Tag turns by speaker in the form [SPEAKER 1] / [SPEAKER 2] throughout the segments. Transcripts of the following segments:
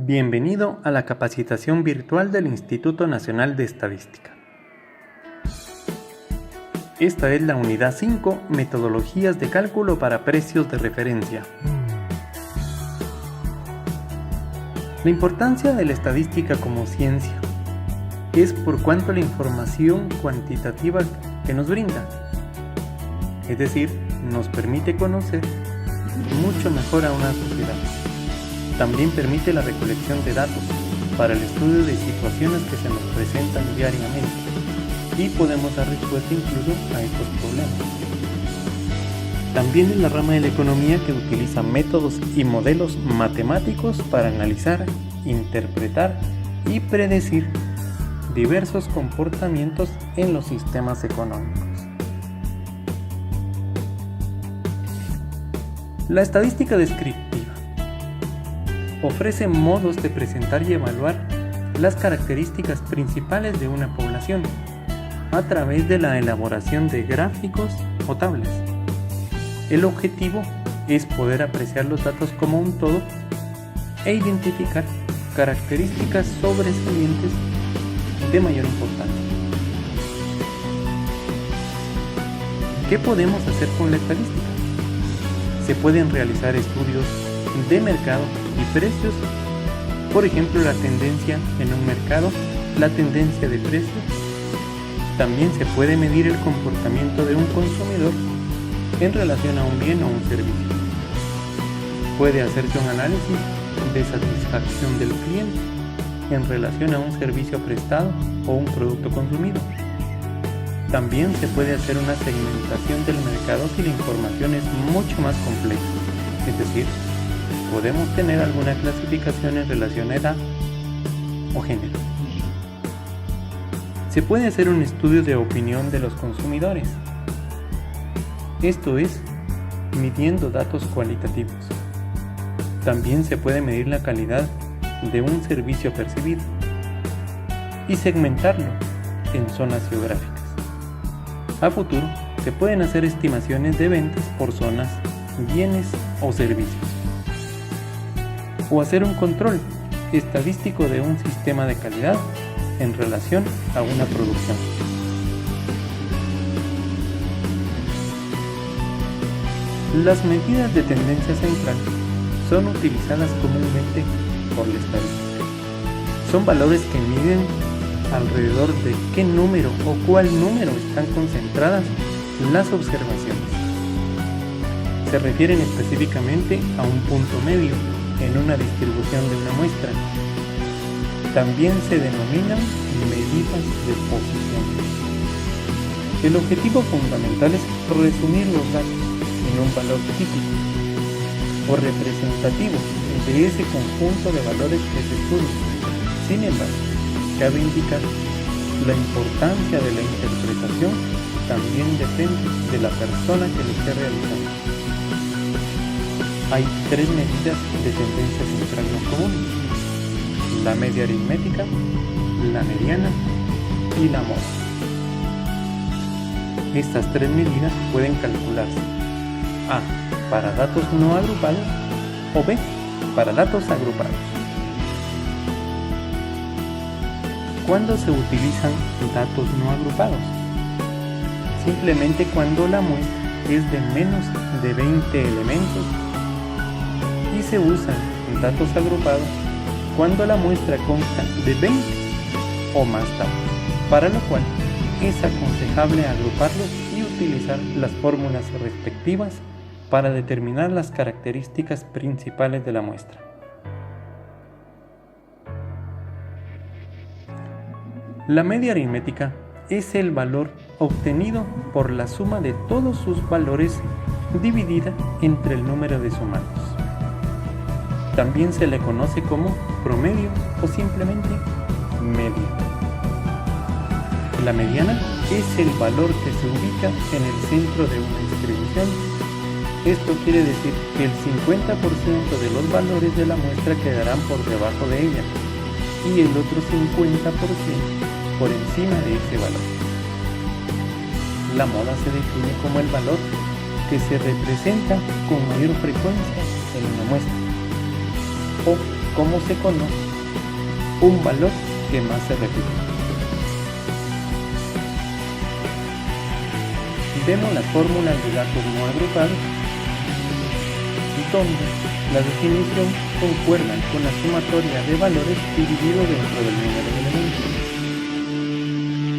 [SPEAKER 1] Bienvenido a la capacitación virtual del Instituto Nacional de Estadística. Esta es la unidad 5, Metodologías de cálculo para precios de referencia. La importancia de la estadística como ciencia es por cuanto la información cuantitativa que nos brinda, es decir, nos permite conocer mucho mejor a una sociedad. También permite la recolección de datos para el estudio de situaciones que se nos presentan diariamente y podemos dar respuesta incluso a estos problemas. También es la rama de la economía que utiliza métodos y modelos matemáticos para analizar, interpretar y predecir diversos comportamientos en los sistemas económicos. La estadística descriptiva ofrece modos de presentar y evaluar las características principales de una población a través de la elaboración de gráficos o tablas. El objetivo es poder apreciar los datos como un todo e identificar características sobresalientes de mayor importancia. ¿Qué podemos hacer con la estadística? Se pueden realizar estudios de mercado y precios, por ejemplo la tendencia en un mercado, la tendencia de precios. También se puede medir el comportamiento de un consumidor en relación a un bien o un servicio. Puede hacerse un análisis de satisfacción del cliente en relación a un servicio prestado o un producto consumido. También se puede hacer una segmentación del mercado si la información es mucho más compleja, es decir, podemos tener alguna clasificación en relación a edad o género. Se puede hacer un estudio de opinión de los consumidores. Esto es, midiendo datos cualitativos. También se puede medir la calidad de un servicio percibido y segmentarlo en zonas geográficas. A futuro, se pueden hacer estimaciones de ventas por zonas, bienes o servicios. O hacer un control estadístico de un sistema de calidad en relación a una producción. Las medidas de tendencia central son utilizadas comúnmente por la estadística. Son valores que miden alrededor de qué número o cuál número están concentradas las observaciones. Se refieren específicamente a un punto medio en una distribución de una muestra. También se denominan medidas de posición. El objetivo fundamental es resumir los datos en un valor típico o representativo de ese conjunto de valores que se estudia. Sin embargo, cabe indicar la importancia de la interpretación también depende de la persona que lo esté realizando. Hay 3 medidas de tendencia central más comunes: la media aritmética, la mediana y la moda. Estas 3 medidas pueden calcularse: A, para datos no agrupados, o B, para datos agrupados. ¿Cuándo se utilizan datos no agrupados? Simplemente cuando la muestra es de menos de 20 elementos, y se usan datos agrupados cuando la muestra consta de 20 o más datos, para lo cual es aconsejable agruparlos y utilizar las fórmulas respectivas para determinar las características principales de la muestra. La media aritmética es el valor obtenido por la suma de todos sus valores dividida entre el número de sumandos. También se le conoce como promedio o simplemente media. La mediana es el valor que se ubica en el centro de una distribución. Esto quiere decir que el 50% de los valores de la muestra quedarán por debajo de ella y el otro 50% por encima de ese valor. La moda se define como el valor que se representa con mayor frecuencia en una muestra, o como se conoce, un valor que más se repite. Vemos las fórmulas de datos no agrupados, donde la definición concuerda con la sumatoria de valores dividido dentro del número de elementos.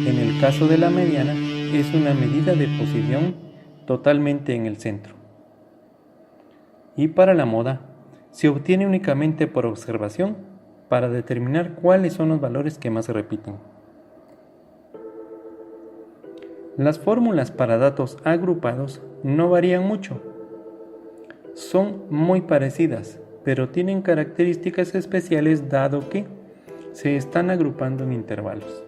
[SPEAKER 1] En el caso de la mediana, es una medida de posición totalmente en el centro. Y para la moda, se obtiene únicamente por observación para determinar cuáles son los valores que más se repiten. Las fórmulas para datos agrupados no varían mucho. Son muy parecidas, pero tienen características especiales dado que se están agrupando en intervalos.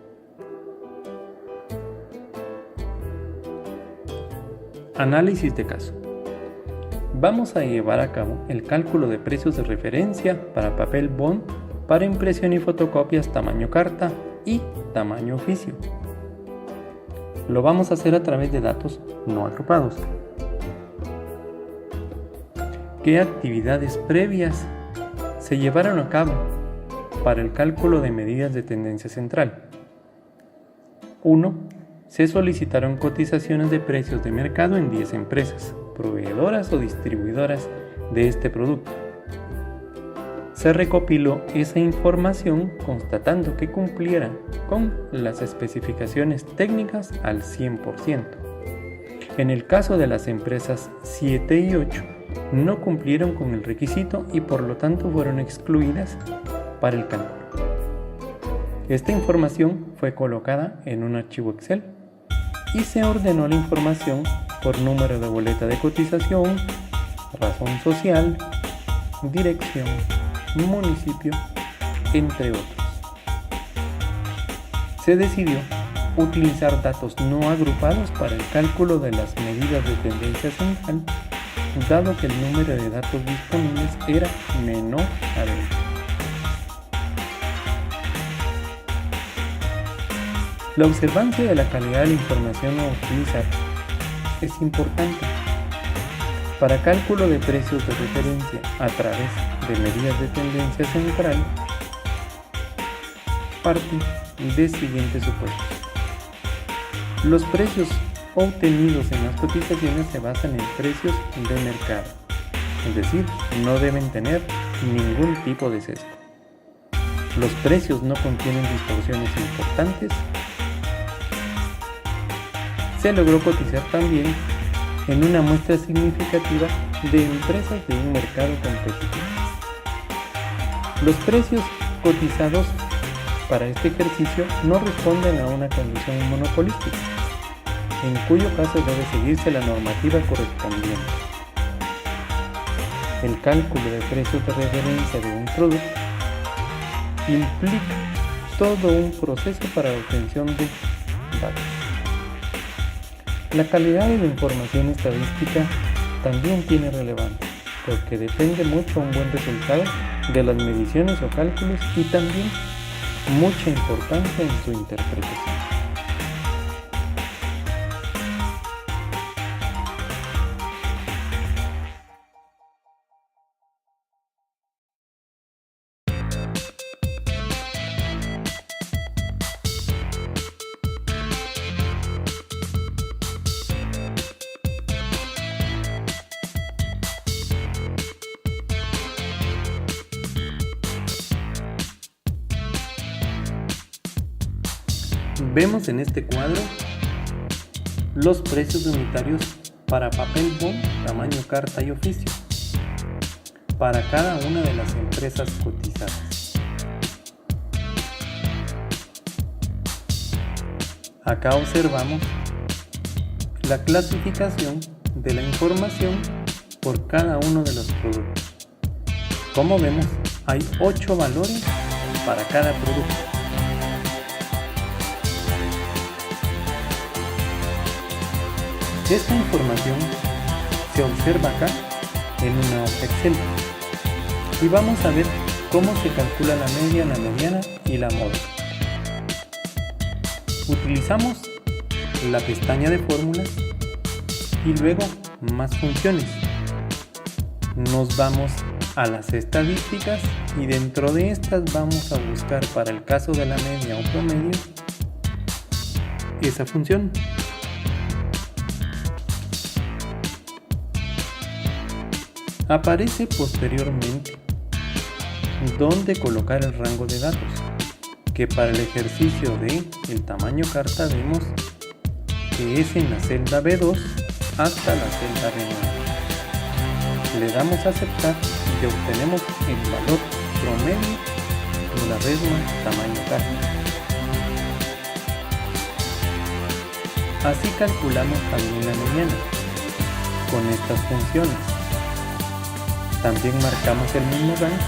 [SPEAKER 1] Análisis de caso. Vamos a llevar a cabo el cálculo de precios de referencia para papel bond para impresión y fotocopias tamaño carta y tamaño oficio. Lo vamos a hacer a través de datos no agrupados. ¿Qué actividades previas se llevaron a cabo para el cálculo de medidas de tendencia central? 1. Se solicitaron cotizaciones de precios de mercado en 10 empresas, proveedoras o distribuidoras de este producto. Se recopiló esa información constatando que cumpliera con las especificaciones técnicas al 100%. En el caso de las empresas 7 y 8, no cumplieron con el requisito y por lo tanto fueron excluidas para el cálculo. Esta información fue colocada en un archivo Excel y se ordenó la información por número de boleta de cotización, razón social, dirección, municipio, entre otros. Se decidió utilizar datos no agrupados para el cálculo de las medidas de tendencia central, dado que el número de datos disponibles era menor a 20. La observancia de la calidad de la información a utilizar es importante. Para cálculo de precios de referencia a través de medidas de tendencia central, parten de siguientes supuestos. Los precios obtenidos en las cotizaciones se basan en precios de mercado, es decir, no deben tener ningún tipo de sesgo. Los precios no contienen distorsiones importantes. Se logró cotizar también en una muestra significativa de empresas de un mercado competitivo. Los precios cotizados para este ejercicio no responden a una condición monopolística, en cuyo caso debe seguirse la normativa correspondiente. El cálculo de precios de referencia de un producto implica todo un proceso para la obtención de datos. La calidad de la información estadística también tiene relevancia, porque depende mucho un buen resultado de las mediciones o cálculos y también mucha importancia en su interpretación. Vemos en este cuadro los precios unitarios para papel bond, tamaño carta y oficio, para cada una de las empresas cotizadas. Acá observamos la clasificación de la información por cada uno de los productos. Como vemos, hay 8 valores para cada producto. Esta información se observa acá en una hoja Excel y vamos a ver cómo se calcula la media, la mediana y la moda. Utilizamos la pestaña de fórmulas y luego más funciones. Nos vamos a las estadísticas y dentro de estas vamos a buscar para el caso de la media o promedio esa función. Aparece posteriormente dónde colocar el rango de datos, que para el ejercicio de el tamaño carta vemos que es en la celda B2 hasta la celda B9. Le damos a aceptar y obtenemos el valor promedio de la resma tamaño carta. Así calculamos también la mediana con estas funciones. También marcamos el mismo rango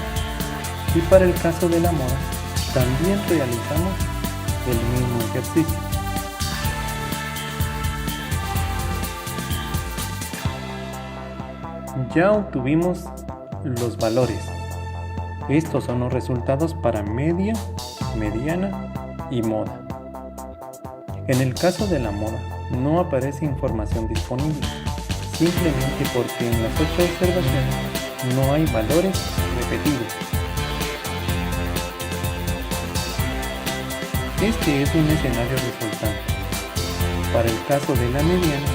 [SPEAKER 1] y para el caso de la moda también realizamos el mismo ejercicio. Ya obtuvimos los valores. Estos son los resultados para media, mediana y moda. En el caso de la moda no aparece información disponible, simplemente porque en las 8 observaciones no hay valores repetidos. Este es un escenario resultante. Para el caso de la mediana,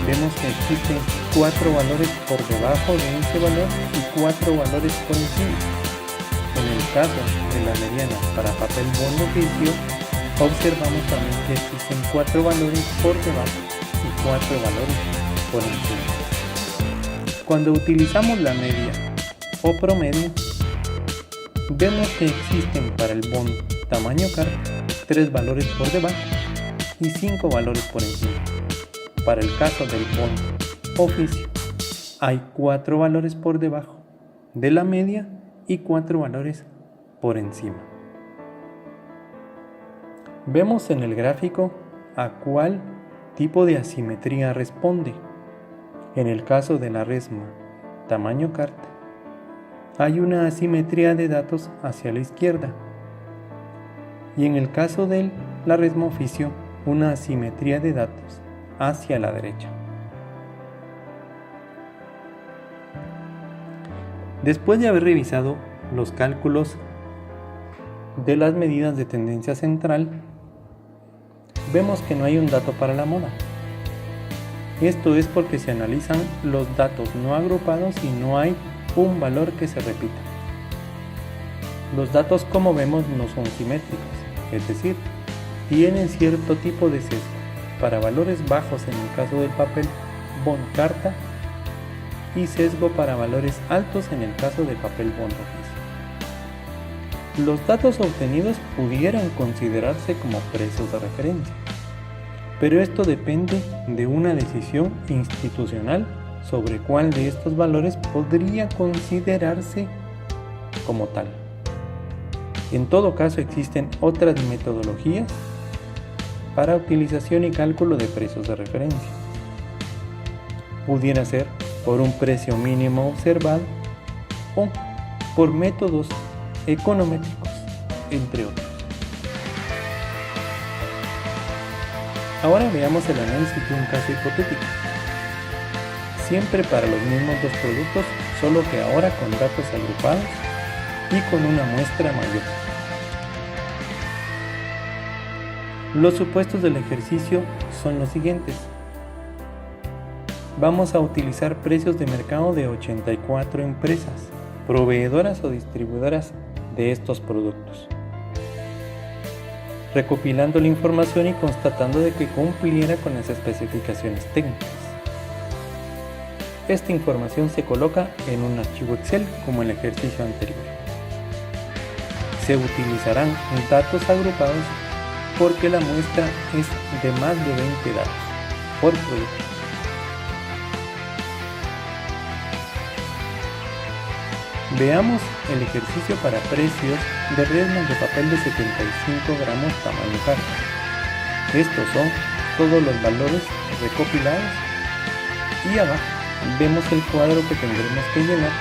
[SPEAKER 1] vemos que existen 4 valores por debajo de ese valor y 4 valores por encima. En el caso de la mediana para papel bono oficio, observamos también que existen 4 valores por debajo y 4 valores por encima. Cuando utilizamos la media o promedio, vemos que existen para el bono tamaño carta 3 valores por debajo y 5 valores por encima. Para el caso del bono oficio, hay 4 valores por debajo de la media y 4 valores por encima. Vemos en el gráfico a cuál tipo de asimetría responde. En el caso de la resma tamaño carta, hay una asimetría de datos hacia la izquierda. Y en el caso de la resma oficio, una asimetría de datos hacia la derecha. Después de haber revisado los cálculos de las medidas de tendencia central, vemos que no hay un dato para la moda. Esto es porque se analizan los datos no agrupados y no hay un valor que se repita. Los datos, como vemos, no son simétricos, es decir, tienen cierto tipo de sesgo. Para valores bajos en el caso del papel bono carta y sesgo para valores altos en el caso del papel bono oficio. Los datos obtenidos pudieran considerarse como precios de referencia, pero esto depende de una decisión institucional sobre cuál de estos valores podría considerarse como tal. En todo caso, existen otras metodologías para utilización y cálculo de precios de referencia. Pudiera ser por un precio mínimo observado o por métodos econométricos, entre otros. Ahora veamos el análisis de un caso hipotético. Siempre para los mismos dos productos, solo que ahora con datos agrupados y con una muestra mayor. Los supuestos del ejercicio son los siguientes. Vamos a utilizar precios de mercado de 84 empresas, proveedoras o distribuidoras de estos productos, recopilando la información y constatando de que cumpliera con las especificaciones técnicas. Esta información se coloca en un archivo Excel como el ejercicio anterior. Se utilizarán datos agrupados porque la muestra es de más de 20 datos por producto. Veamos el ejercicio para precios de resmas de papel de 75 gramos tamaño carta. Estos son todos los valores recopilados y abajo vemos el cuadro que tendremos que llenar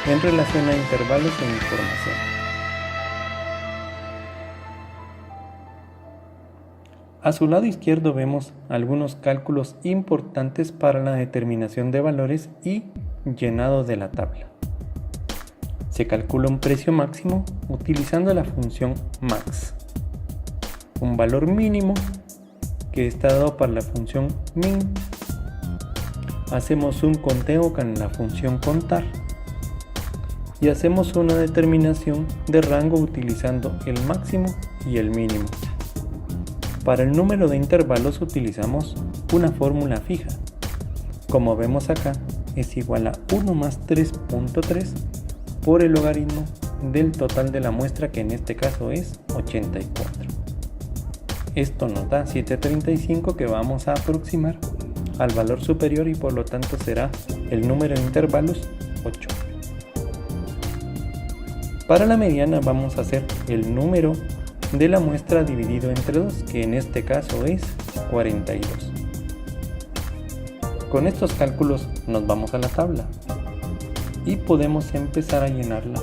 [SPEAKER 1] en relación a intervalos de información. A su lado izquierdo vemos algunos cálculos importantes para la determinación de valores y llenado de la tabla. Se calcula un precio máximo utilizando la función max. Un valor mínimo que está dado por la función min. Hacemos un conteo con la función contar. Y hacemos una determinación de rango utilizando el máximo y el mínimo. Para el número de intervalos utilizamos una fórmula fija. Como vemos acá, es igual a 1 más 3.3 por el logaritmo del total de la muestra, que en este caso es 84. Esto nos da 735, que vamos a aproximar al valor superior, y por lo tanto será el número de intervalos 8. Para la mediana vamos a hacer el número de la muestra dividido entre 2, que en este caso es 42. Con estos cálculos nos vamos a la tabla y podemos empezar a llenarla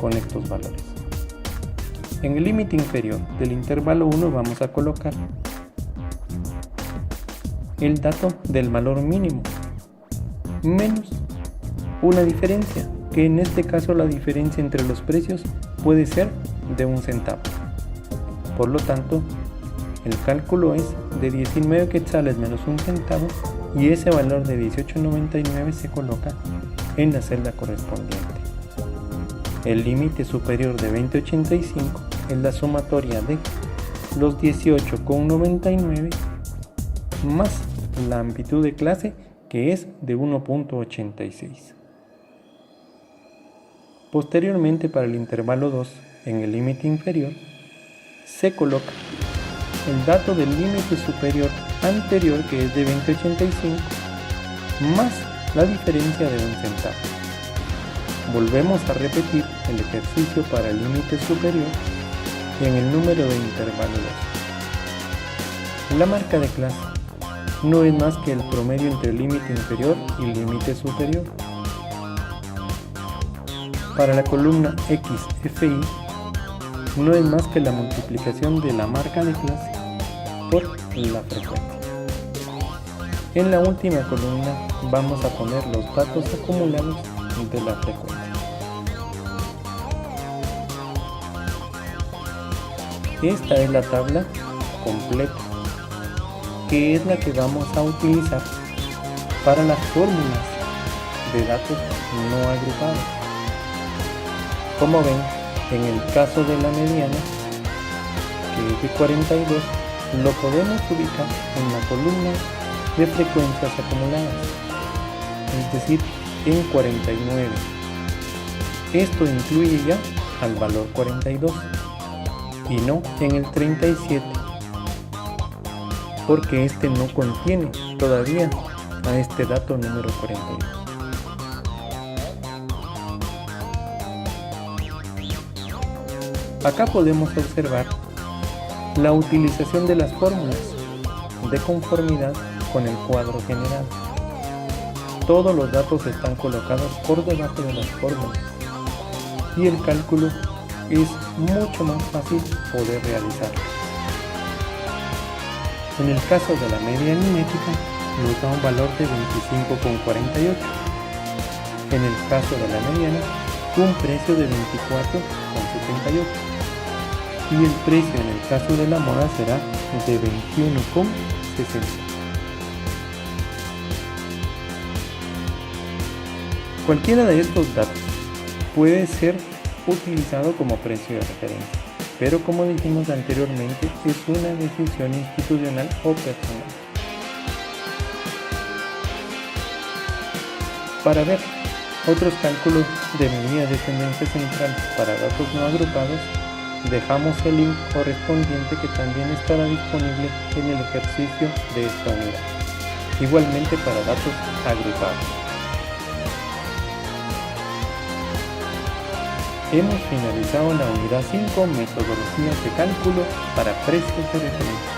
[SPEAKER 1] con estos valores. En el límite inferior del intervalo 1 vamos a colocar el dato del valor mínimo menos una diferencia, que en este caso la diferencia entre los precios puede ser de 1 centavo. Por lo tanto, el cálculo es de 19 quetzales menos 1 centavo, y ese valor de 18.99 se coloca en la celda correspondiente. El límite superior de 20.85 es la sumatoria de los 18.99 más la amplitud de clase, que es de 1.86. Posteriormente, para el intervalo 2, en el límite inferior, se coloca el dato del límite superior anterior, que es de 20.85, más la diferencia de 1 centavo. Volvemos a repetir el ejercicio para el límite superior y en el número de intervalo 2. La marca de clase no es más que el promedio entre el límite inferior y el límite superior. Para la columna XFI no es más que la multiplicación de la marca de clase por la frecuencia. En la última columna vamos a poner los datos acumulados de la frecuencia. Esta es la tabla completa, que es la que vamos a utilizar para las fórmulas de datos no agrupados. Como ven, en el caso de la mediana, que es de 42, lo podemos ubicar en la columna de frecuencias acumuladas, es decir, en 49. Esto incluye ya al valor 42 y no en el 37, porque este no contiene todavía a este dato número 42. Acá podemos observar la utilización de las fórmulas de conformidad con el cuadro general. Todos los datos están colocados por debajo de las fórmulas y el cálculo es mucho más fácil poder realizarlo. En el caso de la media aritmética nos da un valor de 25,48. En el caso de la mediana, un precio de 24,78. Y el precio en el caso de la moda será de 21,60. Cualquiera de estos datos puede ser utilizado como precio de referencia, pero como dijimos anteriormente, es una decisión institucional o personal. Para ver otros cálculos de medidas de tendencia central para datos no agrupados, dejamos el link correspondiente, que también estará disponible en el ejercicio de esta unidad, igualmente para datos agrupados. Hemos finalizado la unidad 5, metodologías de cálculo para precios de referencia.